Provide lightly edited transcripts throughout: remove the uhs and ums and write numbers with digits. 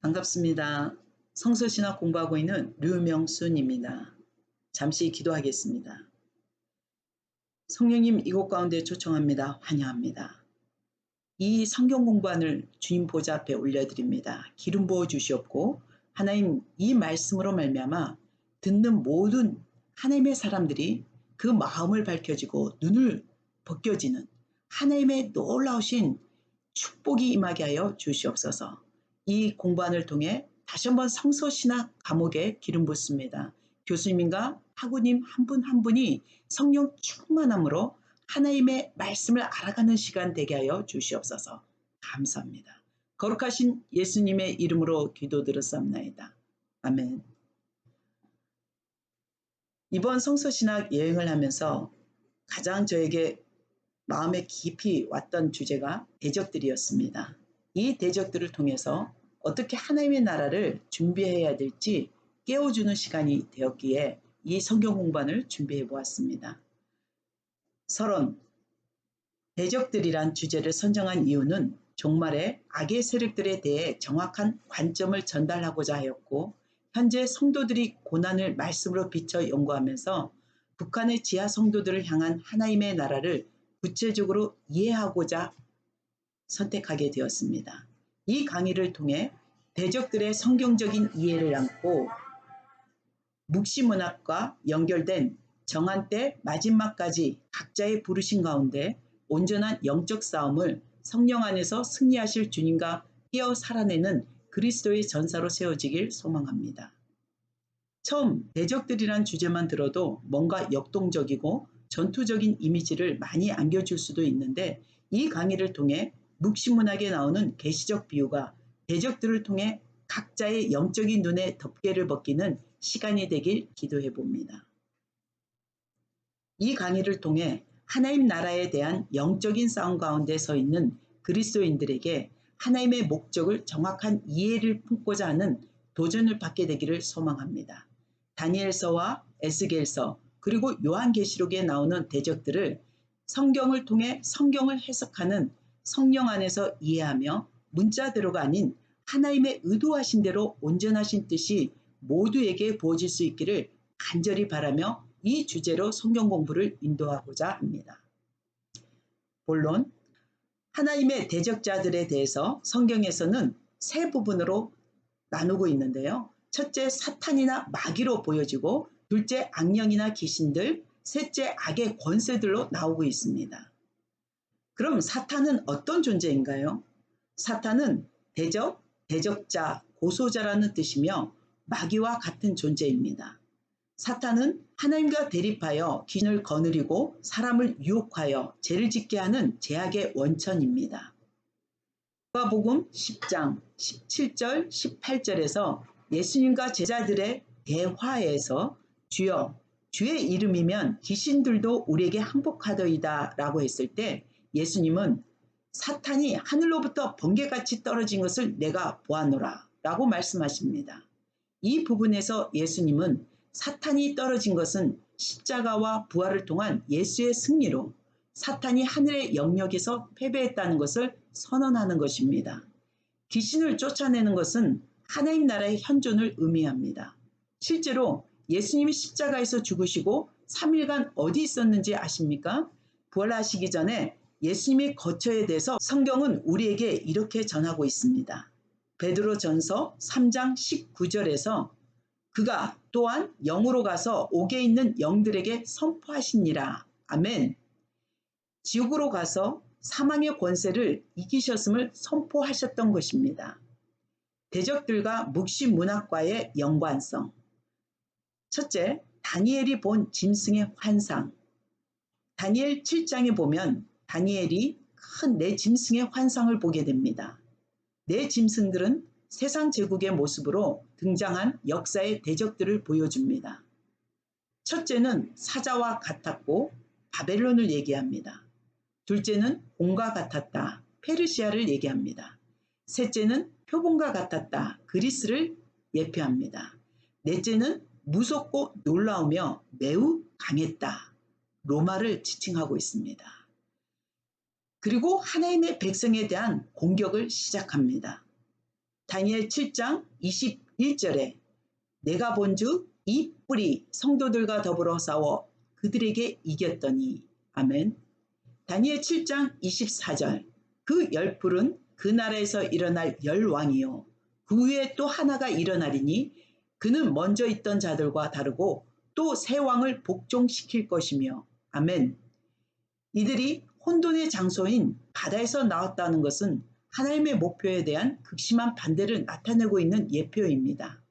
반갑습니다. 성서신학 공부하고 있는 류명순입니다. 잠시 기도하겠습니다. 성령님 이곳 가운데 초청합니다. 환영합니다. 이 성경 공부안을 주님 보좌 앞에 올려드립니다. 기름 부어 주시옵고 하나님 이 말씀으로 말미암아 듣는 모든 하나님의 사람들이 그 마음을 밝혀지고 눈을 벗겨지는 하나님의 놀라우신 축복이 임하게 하여 주시옵소서. 이 공부안을 통해 다시 한번 성서신학 과목에 기름 붓습니다. 교수님과 학우님 한 분 한 분이 성령 충만함으로 하나님의 말씀을 알아가는 시간 되게 하여 주시옵소서. 감사합니다. 거룩하신 예수님의 이름으로 기도드렸사옵나이다. 아멘. 이번 성서신학 여행을 하면서 가장 저에게 마음에 깊이 왔던 주제가 대적들이었습니다. 이 대적들을 통해서 어떻게 하나님의 나라를 준비해야 될지 깨워주는 시간이 되었기에 이 성경 공부안을 준비해 보았습니다. 서론, 대적들이란 주제를 선정한 이유는 종말의 악의 세력들에 대해 정확한 관점을 전달하고자 하였고, 현재 성도들이 고난을 말씀으로 비춰 연구하면서 북한의 지하 성도들을 향한 하나님의 나라를 구체적으로 이해하고자 선택하게 되었습니다. 이 강의를 통해 대적들의 성경적인 이해를 안고 묵시문학과 연결된 정한 때 마지막까지 각자의 부르심 가운데 온전한 영적 싸움을 성령 안에서 승리하실 주님과 깨어 살아내는 그리스도의 전사로 세워지길 소망합니다. 처음 대적들이란 주제만 들어도 뭔가 역동적이고 전투적인 이미지를 많이 안겨줄 수도 있는데, 이 강의를 통해 묵시문학에 나오는 계시적 비유가 대적들을 통해 각자의 영적인 눈에 덮개를 벗기는 시간이 되길 기도해 봅니다. 이 강의를 통해 하나님 나라에 대한 영적인 싸움 가운데 서 있는 그리스도인들에게 하나님의 목적을 정확한 이해를 품고자 하는 도전을 받게 되기를 소망합니다. 다니엘서와 에스겔서 그리고 요한계시록에 나오는 대적들을 성경을 통해 성경을 해석하는 성령 안에서 이해하며 문자대로가 아닌 하나님의 의도하신 대로 온전하신 뜻이 모두에게 부어질 수 있기를 간절히 바라며 이 주제로 성경 공부를 인도하고자 합니다. 본론, 하나님의 대적자들에 대해서 성경에서는 세 부분으로 나누고 있는데요. 첫째, 사탄이나 마귀로 보여지고, 둘째, 악령이나 귀신들, 셋째, 악의 권세들로 나오고 있습니다. 그럼 사탄은 어떤 존재인가요? 사탄은 대적, 대적자, 고소자라는 뜻이며 마귀와 같은 존재입니다. 사탄은 하나님과 대립하여 귀신을 거느리고 사람을 유혹하여 죄를 짓게 하는 죄악의 원천입니다. 누가복음 10장 17절 18절에서 예수님과 제자들의 대화에서 주여, 주의 이름이면 귀신들도 우리에게 항복하더이다 라고 했을 때 예수님은 사탄이 하늘로부터 번개같이 떨어진 것을 내가 보았노라 라고 말씀하십니다. 이 부분에서 예수님은 사탄이 떨어진 것은 십자가와 부활을 통한 예수의 승리로 사탄이 하늘의 영역에서 패배했다는 것을 선언하는 것입니다. 귀신을 쫓아내는 것은 하나님 나라의 현존을 의미합니다. 실제로 예수님이 십자가에서 죽으시고 3일간 어디 있었는지 아십니까? 부활하시기 전에 예수님의 거처에 대해서 성경은 우리에게 이렇게 전하고 있습니다. 베드로전서 3장 19절에서 그가 또한 영으로 가서 옥에 있는 영들에게 선포하시니라. 아멘. 지옥으로 가서 사망의 권세를 이기셨음을 선포하셨던 것입니다. 대적들과 묵시문학과의 연관성. 첫째, 다니엘이 본 짐승의 환상. 다니엘 7장에 보면 다니엘이 큰 네 짐승의 환상을 보게 됩니다. 네 짐승들은 세상 제국의 모습으로 등장한 역사의 대적들을 보여줍니다. 첫째는 사자와 같았고 바벨론을 얘기합니다. 둘째는 곰과 같았다, 페르시아를 얘기합니다. 셋째는 표본과 같았다, 그리스를 예표합니다. 넷째는 무섭고 놀라우며 매우 강했다, 로마를 지칭하고 있습니다. 그리고 하나님의 백성에 대한 공격을 시작합니다. 다니엘 7장 21절에 내가 본즉 이 뿔이 성도들과 더불어 싸워 그들에게 이겼더니. 아멘. 다니엘 7장 24절 그 열뿔은 그 나라에서 일어날 열왕이요 그 위에 또 하나가 일어나리니 그는 먼저 있던 자들과 다르고 또 새 왕을 복종시킬 것이며. 아멘. 이들이 혼돈의 장소인 바다에서 나왔다는 것은 하나님의 목표에 대한 극심한 반대를 나타내고 있는 예표입니다.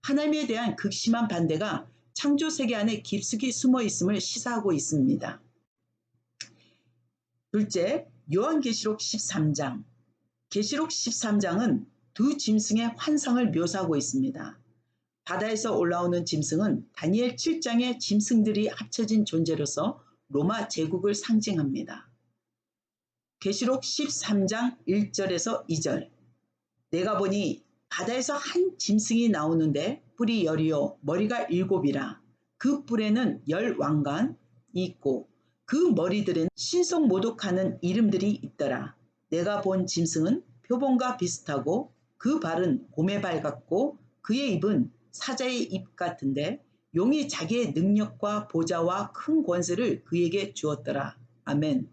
하나님에 대한 극심한 반대가 창조 세계 안에 깊숙이 숨어 있음을 시사하고 있습니다. 둘째, 요한계시록 13장. 계시록 13장은 두 짐승의 환상을 묘사하고 있습니다. 바다에서 올라오는 짐승은 다니엘 7장의 짐승들이 합쳐진 존재로서 로마 제국을 상징합니다. 계시록 13장 1절에서 2절 내가 보니 바다에서 한 짐승이 나오는데 뿔이 열이요 머리가 7이라 그 뿔에는 10왕관이 있고 그 머리들에는 신성모독하는 이름들이 있더라. 내가 본 짐승은 표범과 비슷하고 그 발은 곰의 발 같고 그의 입은 사자의 입 같은데 용이 자기의 능력과 보좌와 큰 권세를 그에게 주었더라. 아멘.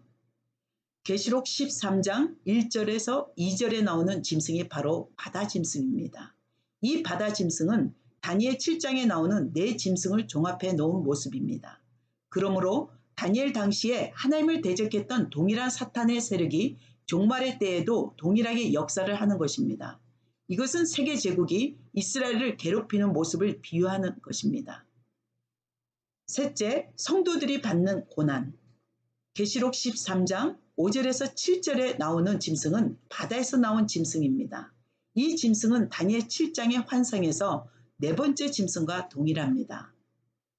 계시록 13장 1절에서 2절에 나오는 짐승이 바로 바다 짐승입니다. 이 바다 짐승은 다니엘 7장에 나오는 네 짐승을 종합해 놓은 모습입니다. 그러므로 다니엘 당시에 하나님을 대적했던 동일한 사탄의 세력이 종말의 때에도 동일하게 역사를 하는 것입니다. 이것은 세계 제국이 이스라엘을 괴롭히는 모습을 비유하는 것입니다. 셋째, 성도들이 받는 고난. 계시록 13장 5절에서 7절에 나오는 짐승은 바다에서 나온 짐승입니다. 이 짐승은 다니엘 7장의 환상에서 네 번째 짐승과 동일합니다.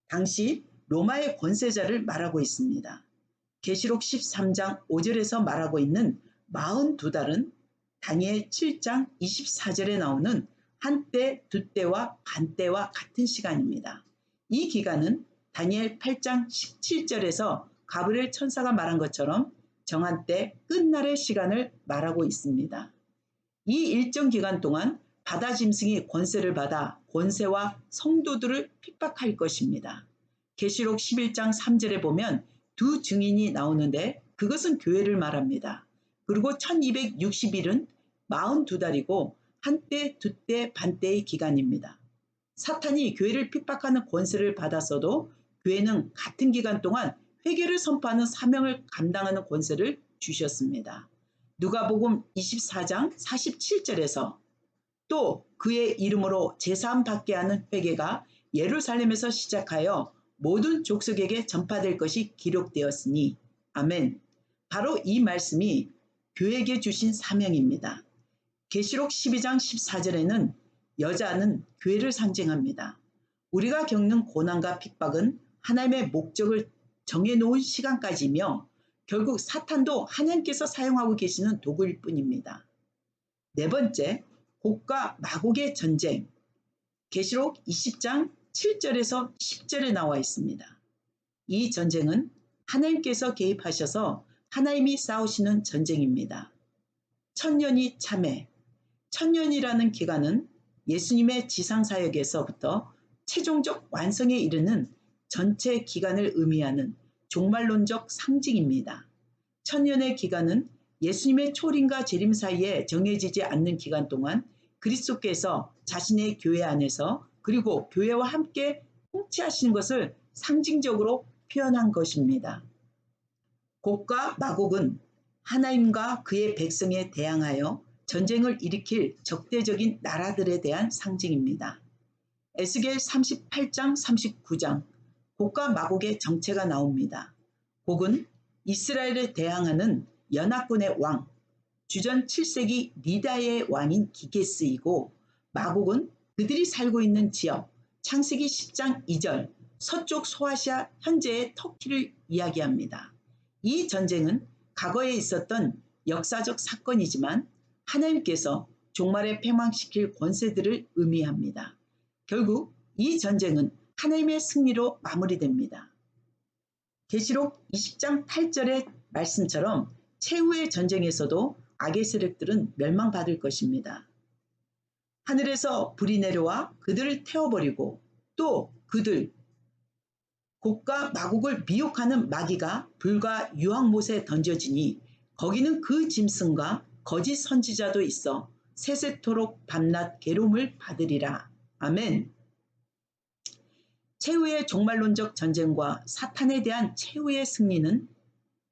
당시 로마의 권세자를 말하고 있습니다. 계시록 13장 5절에서 말하고 있는 42달은 다니엘 7장 24절에 나오는 한때, 두때와 반때와 같은 시간입니다. 이 기간은 다니엘 8장 17절에서 가브리엘 천사가 말한 것처럼 정한 때 끝날의 시간을 말하고 있습니다. 이 일정 기간 동안 바다 짐승이 권세를 받아 권세와 성도들을 핍박할 것입니다. 계시록 11장 3절에 보면 두 증인이 나오는데 그것은 교회를 말합니다. 그리고 1260일은 42달이고 한때, 두때, 반때의 기간입니다. 사탄이 교회를 핍박하는 권세를 받았어도 교회는 같은 기간 동안 회개를 선포하는 사명을 감당하는 권세를 주셨습니다. 누가복음 24장 47절에서 또 그의 이름으로 제사함 받게 하는 회개가 예루살렘에서 시작하여 모든 족속에게 전파될 것이 기록되었으니. 아멘. 바로 이 말씀이 교회에게 주신 사명입니다. 계시록 12장 14절에는 여자는 교회를 상징합니다. 우리가 겪는 고난과 핍박은 하나님의 목적을 정해놓은 시간까지며 결국 사탄도 하나님께서 사용하고 계시는 도구일 뿐입니다. 네 번째, 곡과 마곡의 전쟁. 계시록 20장 7절에서 10절에 나와 있습니다. 이 전쟁은 하나님께서 개입하셔서 하나님이 싸우시는 전쟁입니다. 천년이 참회. 천년이라는 기간은 예수님의 지상사역에서부터 최종적 완성에 이르는 전체 기간을 의미하는 종말론적 상징입니다. 천년의 기간은 예수님의 초림과 재림 사이에 정해지지 않는 기간 동안 그리스도께서 자신의 교회 안에서 그리고 교회와 함께 통치하시는 것을 상징적으로 표현한 것입니다. 곡과 마곡은 하나님과 그의 백성에 대항하여 전쟁을 일으킬 적대적인 나라들에 대한 상징입니다. 에스겔 38장 39장 곡과 마곡의 정체가 나옵니다. 곡은 이스라엘에 대항하는 연합군의 왕, 주전 7세기 리다의 왕인 기게스이고 마곡은 그들이 살고 있는 지역, 창세기 10장 2절 서쪽 소아시아 현재의 터키를 이야기합니다. 이 전쟁은 과거에 있었던 역사적 사건이지만 하나님께서 종말에 패망시킬 권세들을 의미합니다. 결국 이 전쟁은 하나님의 승리로 마무리됩니다. 계시록 20장 8절의 말씀처럼 최후의 전쟁에서도 악의 세력들은 멸망받을 것입니다. 하늘에서 불이 내려와 그들을 태워버리고 또 그들 곡과 마곡을 미혹하는 마귀가 불과 유황못에 던져지니 거기는 그 짐승과 거짓 선지자도 있어 세세토록 밤낮 괴로움을 받으리라. 아멘. 최후의 종말론적 전쟁과 사탄에 대한 최후의 승리는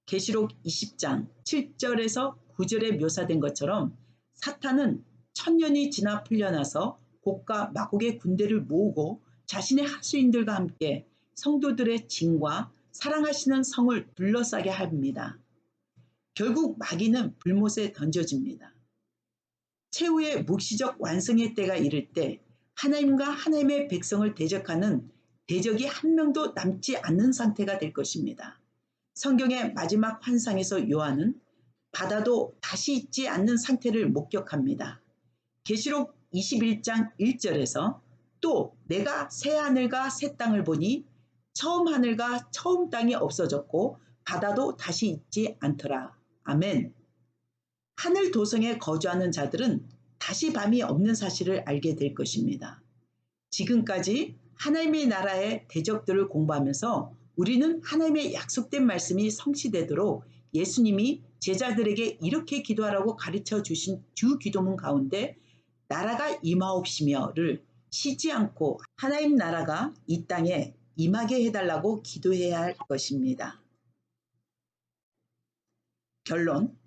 계시록 20장 7절에서 9절에 묘사된 것처럼 사탄은 1000년이 지나 풀려나서 곡과 마곡의 군대를 모으고 자신의 하수인들과 함께 성도들의 진과 사랑하시는 성을 둘러싸게 합니다. 결국 마귀는 불못에 던져집니다. 최후의 묵시적 완성의 때가 이를 때 하나님과 하나님의 백성을 대적하는 대적이 한 명도 남지 않는 상태가 될 것입니다. 성경의 마지막 환상에서 요한은 바다도 다시 있지 않는 상태를 목격합니다. 계시록 21장 1절에서 또 내가 새 하늘과 새 땅을 보니 처음 하늘과 처음 땅이 없어졌고 바다도 다시 있지 않더라. 아멘. 하늘 도성에 거주하는 자들은 다시 밤이 없는 사실을 알게 될 것입니다. 지금까지 하나님의 나라의 대적들을 공부하면서 우리는 하나님의 약속된 말씀이 성취되도록 예수님이 제자들에게 이렇게 기도하라고 가르쳐 주신 주 기도문 가운데 나라가 임하옵시며를 쉬지 않고 하나님 나라가 이 땅에 임하게 해달라고 기도해야 할 것입니다. 결론.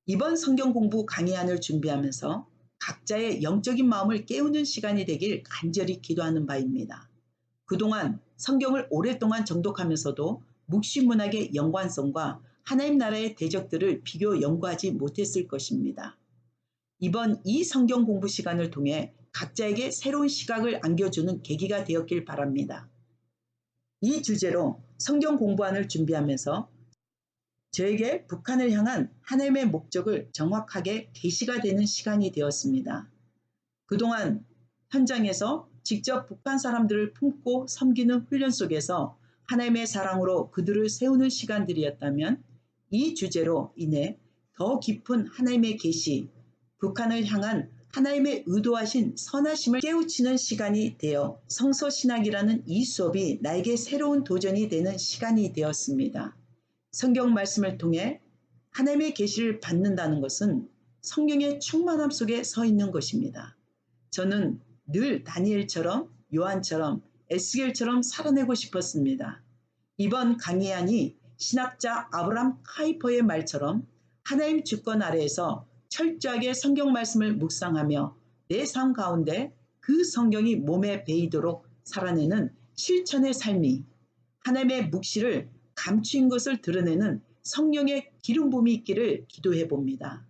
이번 성경 공부 강의안을 준비하면서 각자의 영적인 마음을 깨우는 시간이 되길 간절히 기도하는 바입니다. 그동안 성경을 오랫동안 정독하면서도 묵시문학의 연관성과 하나님 나라의 대적들을 비교 연구하지 못했을 것입니다. 이번 이 성경 공부 시간을 통해 각자에게 새로운 시각을 안겨주는 계기가 되었길 바랍니다. 이 주제로 성경 공부안을 준비하면서 저에게 북한을 향한 하나님의 목적을 정확하게 계시가 되는 시간이 되었습니다. 그동안 현장에서 직접 북한 사람들을 품고 섬기는 훈련 속에서 하나님의 사랑으로 그들을 세우는 시간들이었다면 이 주제로 인해 더 깊은 하나님의 계시, 북한을 향한 하나님의 의도하신 선하심을 깨우치는 시간이 되어 성서신학이라는 이 수업이 나에게 새로운 도전이 되는 시간이 되었습니다. 성경 말씀을 통해 하나님의 계시를 받는다는 것은 성령의 충만함 속에 서 있는 것입니다. 저는 늘 다니엘처럼 요한처럼 에스겔처럼 살아내고 싶었습니다. 이번 강의안이 신학자 아브람 카이퍼의 말처럼 하나님 주권 아래에서 철저하게 성경 말씀을 묵상하며 내 삶 가운데 그 성경이 몸에 배이도록 살아내는 실천의 삶이 하나님의 묵시를 감추인 것을 드러내는 성령의 기름 부음이 있기를 기도해 봅니다.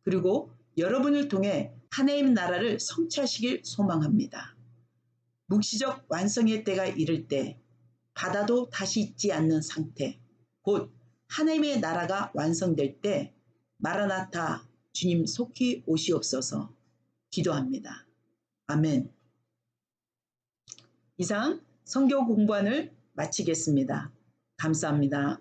그리고 여러분을 통해 하나님 나라를 성취하시길 소망합니다. 묵시적 완성의 때가 이를 때 바다도 다시 있지 않는 상태, 곧 하나님의 나라가 완성될 때 마라나타 주님 속히 오시옵소서 기도합니다. 아멘. 이상 성경 공부안을 마치겠습니다. 감사합니다.